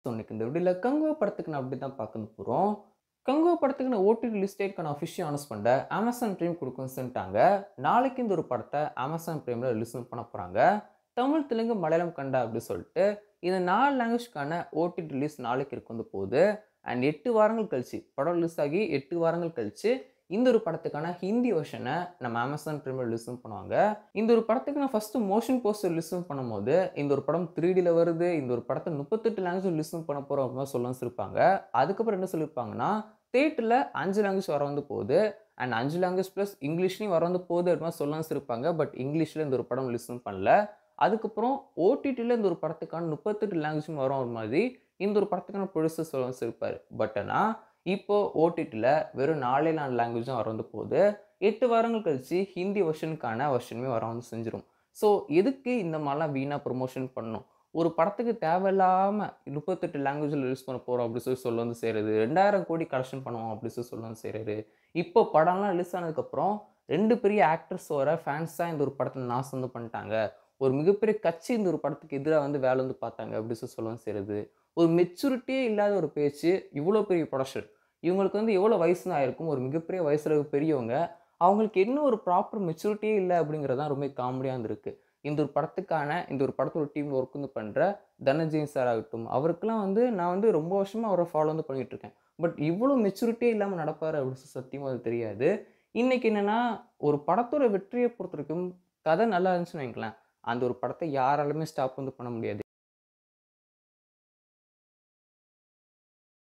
இன்னைக்கு இந்த வீடியோல கங்குவா படத்துக்கு நான் அப்படிதான் பார்க்க போறோம். கங்குவா படத்துக்கு நான் ஓடிடி ரிலீஸ் டேட்க்கான அஃபிஷியல் அனௌன்ஸ் பண்ணிட்ட. அமேசான் பிரைம் குடுக்கும்னு சொல்லிட்டாங்க. நாளைக்கு இந்த ஒரு படத்த அமேசான் பிரைம்ல ரிலீஸும் பண்ண போறாங்க. தமிழ், தெலுங்கு, மலையாளம், கன்னடா அப்படி சொல்லிட்டு இந்த 4 லாங்குவேஜ்க்கான ஓடிடி ரிலீஸ் நாளைக்கு இருக்க போகுது. அண்ட் 8 வாரங்கள் கழிச்சு படம் ரிலீஸ் ஆகி 8 வாரங்கள் கழிச்சு இந்த ஒரு படத்துக்கான ஹிந்தி வெர்ஷன நம்ம அமேசான் பிரைம்ல ரிலீஸும் பண்ணுவாங்க. இந்த ஒரு படத்துக்கு நான் ஃபர்ஸ்ட் மோஷன் போஸ்டர் ரிலீஸும் பண்ணும்போது, இந்த ஒரு படம் 3Dல வருது. இந்த ஒரு படத்த 38 லாங்குவேஜ்ல ரிலீஸும் பண்ண போறோம் அப்படின்னு சொல்லவும் சொல்லியிருப்பாங்க. அதுக்கப்புறம் என்ன சொல்லியிருப்பாங்கன்னா, தியேட்டர்ல 5 லாங்குவேஜ் வர வந்து போகுது. அண்ட் 5 லாங்குவேஜ் பிளஸ் இங்கிலீஷ்லயும் வர வந்து போகுது அப்படின்னு சொல்லவும் சொல்லியிருப்பாங்க. பட் இங்கிலீஷ்ல இந்த ஒரு படம் ரிலீஸும் பண்ணல. அதுக்கப்புறம் ஓடிடில இந்த ஒரு படத்துக்கான 38 லாங்குவேஜும் வரும் ஒரு மாதிரி இந்த ஒரு படத்துக்கான ப்ரொடியூசர் சொல்லவும் சொல்லியிருப்பாரு. பட் ஆனா இப்போ ஓடிடில வெறும் 4 லாங்குவேஜ் தான் வர வந்து போகுது. 8 வாரங்கள் கழிச்சு ஹிந்தி வெர்ஷனுக்கான வெர்ஷனுமே வர வந்து செஞ்சிரும். ஸோ எதுக்கு இந்த மாரிலாம் வீணா ப்ரமோஷன் பண்ணணும்? ஒரு படத்துக்கு தேவையில்லாம 38 லாங்குவேஜ்ல ரிலீஸ் பண்ண போறோம் அப்படி சொல்ல வந்து செய்றது. 2000 கோடி கலெக்ஷன் பண்ணுவோம் அப்படி சொல்ல வந்து செய்றாரு. இப்போ படம்லாம் ரிலீஸ் ஆனதுக்கப்புறம் 2 பெரிய ஆக்டர்ஸோட ஃபேன்ஸ் தான் இந்த ஒரு படத்த நாசம் வந்து பண்ணிட்டாங்க. ஒரு மிகப்பெரிய கட்சி இந்த ஒரு படத்துக்கு எதிரா வந்து வேலை வந்து பார்த்தாங்க அப்படி சொல்லவும் செய்றது. ஒரு மெச்சூரிட்டியே இல்லாத ஒரு பேச்சு, இவ்வளோ பெரிய ப்ரொடக்ஷன். இவங்களுக்கு வந்து எவ்வளோ வயசுன்னு ஆயிருக்கும். ஒரு மிகப்பெரிய வயசுல பெரியவங்க. அவங்களுக்கு என்ன ஒரு ப்ராப்பர் மெச்சூரிட்டியே இல்ல அப்படிங்கிறது தான் ரொம்ப காமெடியா இருந்திருக்கு. இந்த ஒரு படத்தோட டீம்ல ஒர்க் வந்து பண்ற தனஞ்செய் சார் ஆகட்டும், அவருக்கெல்லாம் வந்து நான் வந்து ரொம்ப வருஷமா அவர ஃபாலோ வந்து பண்ணிட்டு இருக்கேன். பட் இவ்வளோ மெச்சூரிட்டியே இல்லாம நடப்பாரு அப்படின்னு சத்தியமா அது தெரியாது. இன்னைக்கு என்னன்னா, ஒரு படத்தோட வெற்றிய பொறுத்தவரைக்கும் கதை நல்லா இருந்துச்சுன்னு வைங்களேன், அந்த ஒரு படத்த யாராலுமே ஸ்டாப் வந்து பண்ண முடியாது.